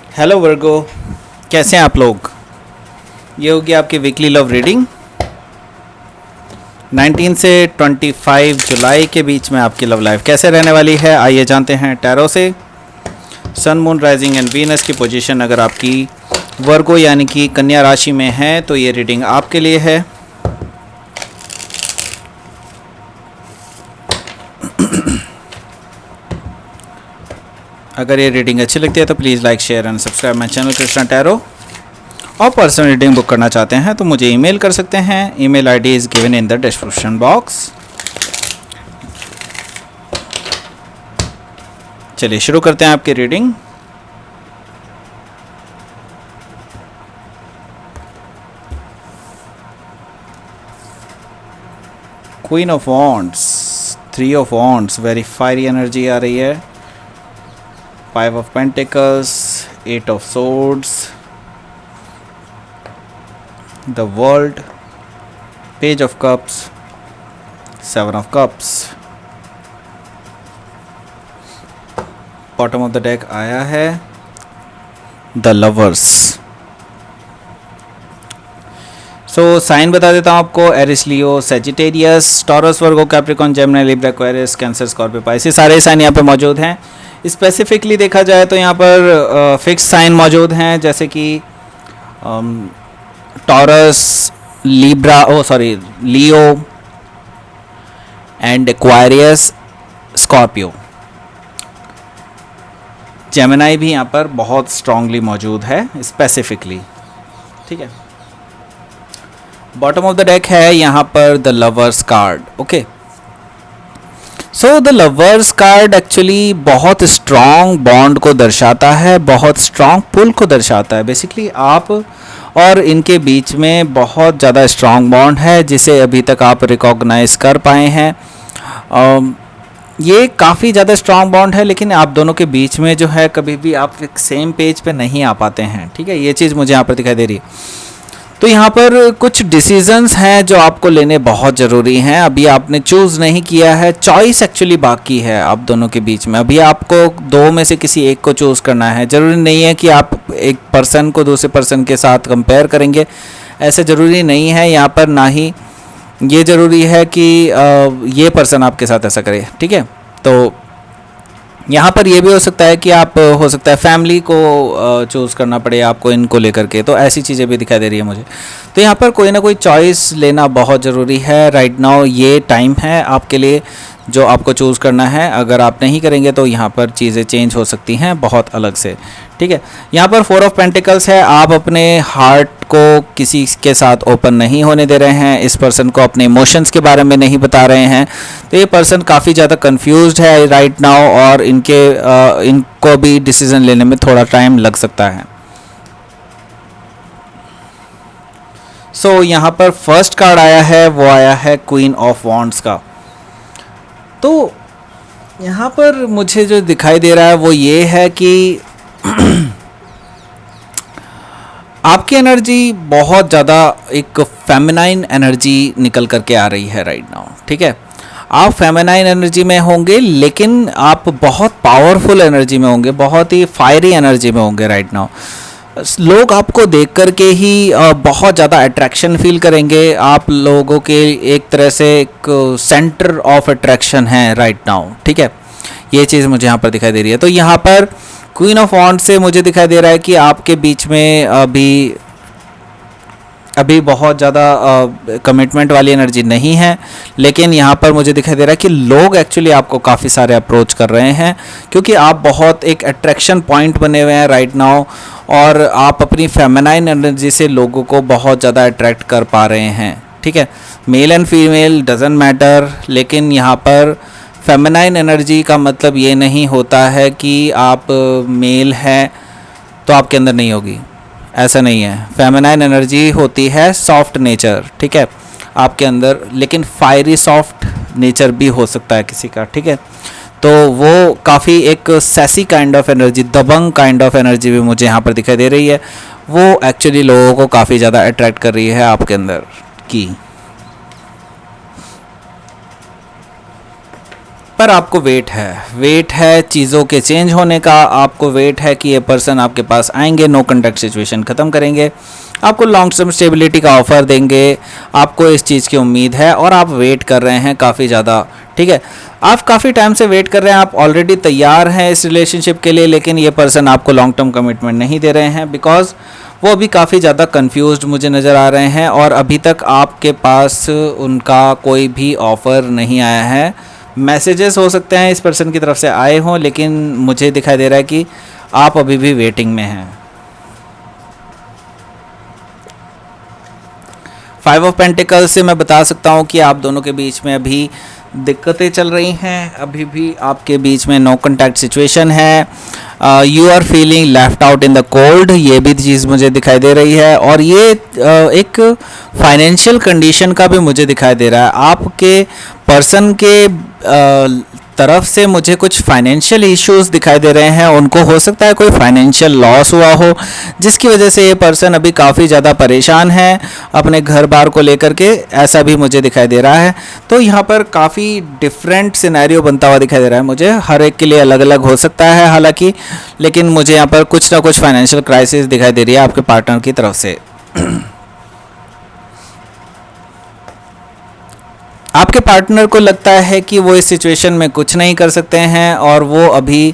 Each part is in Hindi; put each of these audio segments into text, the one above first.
हेलो वर्गो, कैसे हैं आप लोग। ये होगी आपकी वीकली लव रीडिंग। 19 से 25 जुलाई के बीच में आपकी लव लाइफ कैसे रहने वाली है, आइए जानते हैं टैरो से। सन, मून, राइजिंग एंड वीनस की पोजीशन अगर आपकी वर्गो यानी कि कन्या राशि में है तो ये रीडिंग आपके लिए है। अगर ये रीडिंग अच्छी लगती है तो please like, share and subscribe my channel Krishna tarot. और पर्सनल रीडिंग बुक करना चाहते हैं तो मुझे ईमेल कर सकते हैं। Email ID is given in the description box. चलिए शुरू करते हैं आपकी reading. Queen of wands, 3 of wands, very fiery energy आ रही है। 5 of pentacles, 8 of swords, the world, page of cups, 7 of cups. Bottom of the deck आया है द लवर्स। सो साइन बता देता हूँ आपको, Aries, Leo, Sagittarius, Taurus, Virgo, Capricorn, Gemini, Libra, Aquarius, Cancer, Scorpio, Pisces, सारे साइन यहाँ पे मौजूद हैं। स्पेसिफिकली देखा जाए तो यहाँ पर फिक्स साइन मौजूद हैं, जैसे कि taurus, Leo and Aquarius, Scorpio. Gemini भी यहाँ पर बहुत स्ट्रांगली मौजूद है स्पेसिफिकली, ठीक है। बॉटम ऑफ द डेक है यहाँ पर the lovers card. Okay, so the lovers card actually बहुत स्ट्रॉन्ग बॉन्ड को दर्शाता है, बहुत स्ट्रॉन्ग पुल को दर्शाता है। बेसिकली आप और इनके बीच में बहुत ज़्यादा स्ट्रॉन्ग बॉन्ड है जिसे अभी तक आप रिकॉग्नाइज कर पाए हैं। ये काफ़ी ज़्यादा स्ट्रॉन्ग बॉन्ड है, लेकिन आप दोनों के बीच में जो है कभी भी आप एक सेम पेज पे नहीं आ पाते हैं, ठीक है। ये चीज़ मुझे यहाँ पर दिखाई दे रही है। तो यहाँ पर कुछ डिसीजंस हैं जो आपको लेने बहुत ज़रूरी हैं। अभी आपने चूज़ नहीं किया है, चॉइस एक्चुअली बाकी है आप दोनों के बीच में। अभी आपको दो में से किसी एक को चूज़ करना है। ज़रूरी नहीं है कि आप एक पर्सन को दूसरे पर्सन के साथ कंपेयर करेंगे, ऐसा ज़रूरी नहीं है यहाँ पर। ना ही ये ज़रूरी है कि ये पर्सन आपके साथ ऐसा करे, ठीक है। तो यहाँ पर ये भी हो सकता है कि आप हो सकता है फैमिली को चूज़ करना पड़े आपको इनको लेकर के, तो ऐसी चीज़ें भी दिखाई दे रही है मुझे। तो यहाँ पर कोई ना कोई चॉइस लेना बहुत ज़रूरी है राइट नाउ। ये टाइम है आपके लिए जो आपको चूज़ करना है। अगर आप नहीं करेंगे तो यहाँ पर चीज़ें चेंज हो सकती हैं बहुत अलग से, ठीक है। यहाँ पर 4 ऑफ पेंटिकल्स है। आप अपने हार्ट को किसी के साथ ओपन नहीं होने दे रहे हैं, इस पर्सन को अपने इमोशंस के बारे में नहीं बता रहे हैं। तो ये पर्सन काफ़ी ज़्यादा कंफ्यूज्ड है राइट नाउ और इनको भी डिसीजन लेने में थोड़ा टाइम लग सकता है। सो यहाँ पर फर्स्ट कार्ड आया है, वो आया है क्वीन ऑफ वॉन्ड्स का। तो यहाँ पर मुझे जो दिखाई दे रहा है वो ये है कि आपकी एनर्जी बहुत ज़्यादा एक फेमिनाइन एनर्जी निकल करके आ रही है राइट नाउ, ठीक है। आप फेमिनाइन एनर्जी में होंगे, लेकिन आप बहुत पावरफुल एनर्जी में होंगे, बहुत ही फायरी एनर्जी में होंगे राइट नाउ। लोग आपको देख कर के ही बहुत ज़्यादा अट्रैक्शन फील करेंगे। आप लोगों के एक तरह से एक सेंटर ऑफ अट्रैक्शन है राइट नाउ, ठीक है। ये चीज़ मुझे यहाँ पर दिखाई दे रही है। तो यहाँ पर क्वीन ऑफ वॉन्ड्स से मुझे दिखाई दे रहा है कि आपके बीच में अभी बहुत ज़्यादा कमिटमेंट वाली एनर्जी नहीं है, लेकिन यहाँ पर मुझे दिखाई दे रहा है कि लोग एक्चुअली आपको काफ़ी सारे अप्रोच कर रहे हैं, क्योंकि आप बहुत एक अट्रैक्शन पॉइंट बने हुए हैं राइट नाउ और आप अपनी फेमिनाइन एनर्जी से लोगों को बहुत ज़्यादा अट्रैक्ट कर पा रहे हैं, ठीक है। Male and female doesn't matter, लेकिन यहाँ पर फेमिनाइन एनर्जी का मतलब ये नहीं होता है कि आप मेल हैं तो आपके अंदर नहीं होगी, ऐसा नहीं है। फेमिनाइन एनर्जी होती है सॉफ्ट नेचर, ठीक है, आपके अंदर, लेकिन फायरी सॉफ्ट नेचर भी हो सकता है किसी का, ठीक है। तो वो काफ़ी एक सैसी काइंड ऑफ एनर्जी, दबंग काइंड ऑफ एनर्जी भी मुझे यहाँ पर दिखाई दे रही है। वो एक्चुअली लोगों को काफ़ी ज़्यादा अट्रैक्ट कर रही है आपके अंदर की। पर आपको वेट है चीज़ों के चेंज होने का, आपको वेट है कि ये पर्सन आपके पास आएंगे, नो कॉन्टैक्ट सिचुएशन ख़त्म करेंगे, आपको लॉन्ग टर्म स्टेबिलिटी का ऑफ़र देंगे, आपको इस चीज़ की उम्मीद है और आप वेट कर रहे हैं काफ़ी ज़्यादा, ठीक है। आप काफ़ी टाइम से वेट कर रहे हैं, आप ऑलरेडी तैयार हैं इस रिलेशनशिप के लिए, लेकिन ये पर्सन आपको लॉन्ग टर्म कमिटमेंट नहीं दे रहे हैं बिकॉज वो अभी काफ़ी ज़्यादा कंफ्यूज्ड मुझे नज़र आ रहे हैं और अभी तक आपके पास उनका कोई भी ऑफ़र नहीं आया है। मैसेजेस हो सकते हैं इस पर्सन की तरफ से आए हों, लेकिन मुझे दिखाई दे रहा है कि आप अभी भी वेटिंग में हैं। 5 ऑफ पेंटिकल्स से मैं बता सकता हूँ कि आप दोनों के बीच में अभी दिक्कतें चल रही हैं, अभी भी आपके बीच में नो कॉन्टैक्ट सिचुएशन है, you are feeling left out in the cold, ये भी चीज़ मुझे दिखाई दे रही है। और ये एक फाइनेंशियल कंडीशन का भी मुझे दिखाई दे रहा है, आपके पर्सन के तरफ से मुझे कुछ फाइनेंशियल इश्यूज दिखाई दे रहे हैं, उनको हो सकता है कोई फाइनेंशियल लॉस हुआ हो जिसकी वजह से ये पर्सन अभी काफ़ी ज़्यादा परेशान है अपने घर बार को लेकर के, ऐसा भी मुझे दिखाई दे रहा है। तो यहाँ पर काफ़ी डिफरेंट सिनेरियो बनता हुआ दिखाई दे रहा है मुझे, हर एक के लिए अलग अलग हो सकता है हालांकि, लेकिन मुझे यहाँ पर कुछ ना कुछ फाइनेंशियल क्राइसिस दिखाई दे रही है आपके पार्टनर की तरफ से। आपके पार्टनर को लगता है कि वो इस सिचुएशन में कुछ नहीं कर सकते हैं और वो अभी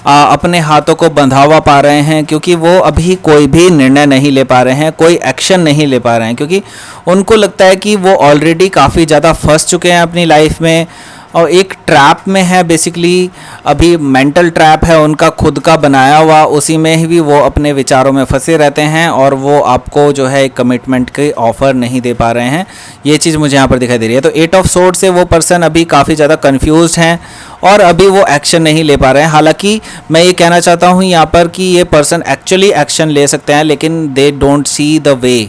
अपने हाथों को बंधावा पा रहे हैं, क्योंकि वो अभी कोई भी निर्णय नहीं ले पा रहे हैं, कोई एक्शन नहीं ले पा रहे हैं, क्योंकि उनको लगता है कि वो ऑलरेडी काफ़ी ज़्यादा फंस चुके हैं अपनी लाइफ में और एक ट्रैप में है, बेसिकली अभी मेंटल ट्रैप है उनका खुद का बनाया हुआ, उसी में ही वो अपने विचारों में फंसे रहते हैं और वो आपको जो है एक कमिटमेंट के ऑफ़र नहीं दे पा रहे हैं। ये चीज़ मुझे यहाँ पर दिखाई दे रही है। तो 8 ऑफ सोर्ड से वो पर्सन अभी काफ़ी ज़्यादा कंफ्यूज्ड हैं और अभी वो एक्शन नहीं ले पा रहे हैं। हालांकि मैं ये कहना चाहता हूँ यहाँ पर कि ये पर्सन एक्चुअली एक्शन ले सकते हैं, लेकिन they don't see the way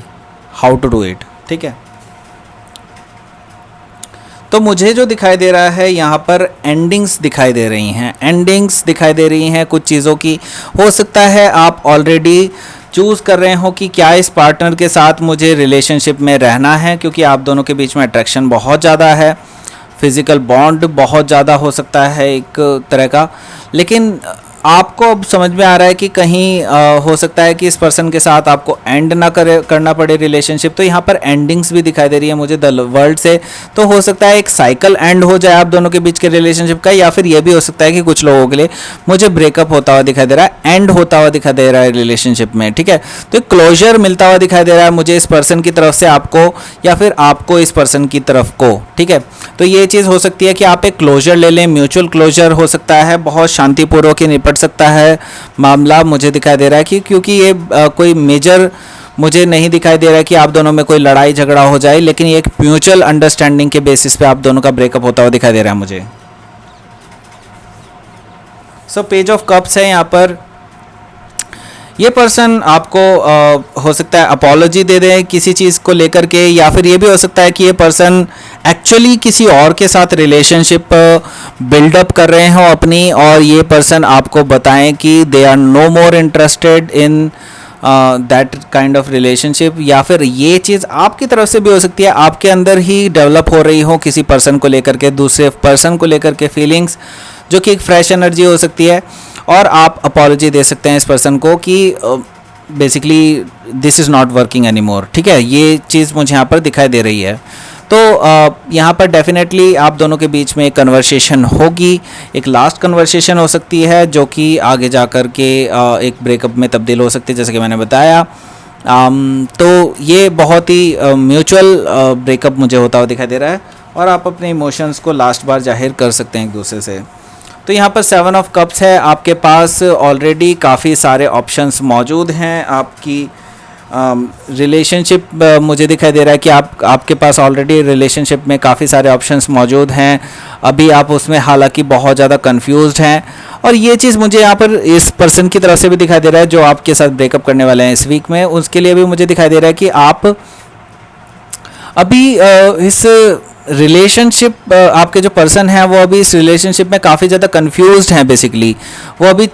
how to do it, ठीक है। तो मुझे जो दिखाई दे रहा है यहाँ पर एंडिंग्स दिखाई दे रही हैं, एंडिंग्स दिखाई दे रही हैं कुछ चीज़ों की। हो सकता है आप ऑलरेडी चूज़ कर रहे हो कि क्या इस पार्टनर के साथ मुझे रिलेशनशिप में रहना है, क्योंकि आप दोनों के बीच में अट्रैक्शन बहुत ज़्यादा है, फिज़िकल बॉन्ड बहुत ज़्यादा हो सकता है एक तरह का, लेकिन आपको अब समझ में आ रहा है कि कहीं हो सकता है कि इस पर्सन के साथ आपको एंड ना करना पड़े रिलेशनशिप। तो यहाँ पर एंडिंग्स भी दिखाई दे रही है मुझे द वर्ल्ड से। तो हो सकता है एक साइकिल एंड हो जाए आप दोनों के बीच के रिलेशनशिप का, या फिर ये भी हो सकता है कि कुछ लोगों के लिए मुझे ब्रेकअप होता हुआ दिखाई दे रहा है, एंड होता हुआ दिखाई दे रहा है रिलेशनशिप में, ठीक है। तो क्लोजर मिलता हुआ दिखाई दे रहा है मुझे इस पर्सन की तरफ से आपको, या फिर आपको इस पर्सन की तरफ को, ठीक है। तो ये चीज़ हो सकती है कि आप एक क्लोजर ले लें, म्यूचुअल क्लोजर हो सकता है, बहुत शांतिपूर्वक ही निपट सकता है मामला मुझे दिखाई दे रहा है कि, क्योंकि ये कोई मेजर मुझे नहीं दिखाई दे रहा है कि आप दोनों में कोई लड़ाई झगड़ा हो जाए, लेकिन ये एक म्यूचुअल अंडरस्टैंडिंग के बेसिस पे आप दोनों का ब्रेकअप होता हुआ दिखाई दे रहा है मुझे। सो पेज ऑफ कप्स है यहाँ पर। ये पर्सन आपको हो सकता है अपॉलॉजी दे दें किसी चीज़ को लेकर के, या फिर ये भी हो सकता है कि ये पर्सन एक्चुअली किसी और के साथ रिलेशनशिप बिल्डअप कर रहे हो अपनी, और ये पर्सन आपको बताएं कि they are no more interested in that kind of relationship. या फिर ये चीज़ आपकी तरफ से भी हो सकती है, आपके अंदर ही डेवलप हो रही हो किसी पर्सन को लेकर के, दूसरे पर्सन को लेकर के फीलिंग्स, जो कि एक फ्रेश एनर्जी हो सकती है, और आप अपॉलॉजी दे सकते हैं इस पर्सन को कि basically this is not working any more, ठीक है। ये चीज़ मुझे यहाँ पर दिखाई दे रही है। तो यहाँ पर डेफिनेटली आप दोनों के बीच में एक कन्वर्सेशन होगी, एक लास्ट कन्वर्सेशन हो सकती है जो कि आगे जा कर के एक ब्रेकअप में तब्दील हो सकती है, जैसे कि मैंने बताया। तो ये बहुत ही म्यूचुअल ब्रेकअप मुझे होता हुआ दिखाई दे रहा है, और आप अपने इमोशंस को लास्ट बार जाहिर कर सकते हैं एक दूसरे से। तो यहाँ पर 7 ऑफ कप्स है, आपके पास ऑलरेडी काफ़ी सारे ऑप्शंस मौजूद हैं आपकी रिलेशनशिप मुझे दिखाई दे रहा है कि आपके पास ऑलरेडी रिलेशनशिप में काफ़ी सारे ऑप्शंस मौजूद हैं, अभी आप उसमें हालांकि बहुत ज़्यादा कंफ्यूज्ड हैं। और ये चीज़ मुझे यहाँ पर इस पर्सन की तरफ से भी दिखाई दे रहा है जो आपके साथ ब्रेकअप करने वाले हैं इस वीक में, उसके लिए भी मुझे दिखाई दे रहा है कि आप अभी इस रिलेशनशिप, आपके जो पर्सन है वो अभी इस रिलेशनशिप में काफ़ी ज़्यादा कंफ्यूज्ड हैं। बेसिकली वो अभी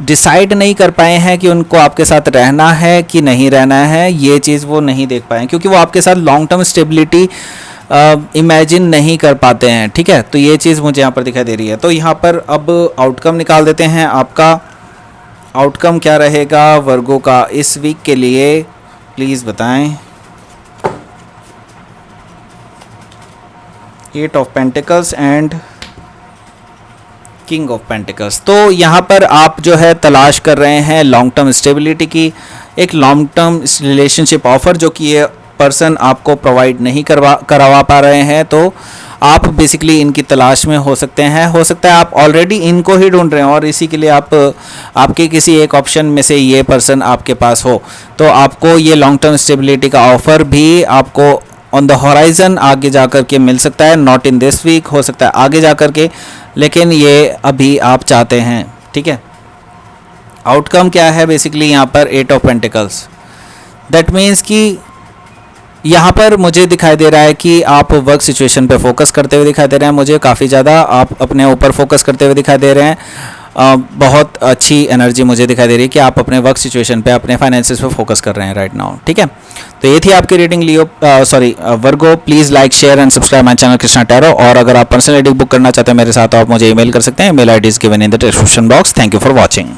डिसाइड नहीं कर पाए हैं कि उनको आपके साथ रहना है कि नहीं रहना है, ये चीज़ वो नहीं देख पाए, क्योंकि वो आपके साथ लॉन्ग टर्म स्टेबिलिटी इमेजिन नहीं कर पाते हैं, ठीक है। तो ये चीज़ मुझे यहाँ पर दिखाई दे रही है। तो यहाँ पर अब आउटकम निकाल देते हैं। आपका आउटकम क्या रहेगा वर्गो का इस वीक के लिए, प्लीज़ बताएं। 8 of pentacles and king of pentacles. तो यहाँ पर आप जो है तलाश कर रहे हैं लॉन्ग टर्म स्टेबिलिटी की, एक लॉन्ग टर्म रिलेशनशिप ऑफर जो कि ये पर्सन आपको प्रोवाइड नहीं करवा पा रहे हैं। तो आप बेसिकली इनकी तलाश में हो सकते हैं। हो सकता है आप ऑलरेडी इनको ही ढूंढ रहे हैं और इसी के लिए आपके किसी एक ऑप्शन में से ये पर्सन आपके पास हो, तो आपको ये लॉन्ग टर्म स्टेबिलिटी का ऑफर भी आपको ऑन द हॉराइजन आगे जा कर के मिल सकता है। नॉट इन दिस वीक, हो सकता है आगे जा कर के, लेकिन ये अभी आप चाहते हैं, ठीक है। आउटकम क्या है बेसिकली यहाँ पर 8 ऑफ पेंटिकल्स। दैट मीन्स कि यहाँ पर मुझे दिखाई दे रहा है कि आप वर्क सिचुएशन पे फोकस करते हुए दिखाई दे रहे हैं। मुझे काफ़ी ज़्यादा आप अपने ऊपर फोकस करते हुए दिखाई दे रहे हैं। बहुत अच्छी एनर्जी मुझे दिखाई दे रही है कि आप अपने वर्क सिचुएशन पे, अपने फाइनेंसेस पे फोकस कर रहे हैं राइट नाउ, ठीक है। तो ये थी आपकी reading Leo Virgo. Please like, share and subscribe my channel Krishna tarot. और अगर आप पर्सनल रीडिंग बुक करना चाहते हैं मेरे साथ, तो आप मुझे ईमेल कर सकते हैं। Email ID is given in the description box. Thank you for watching.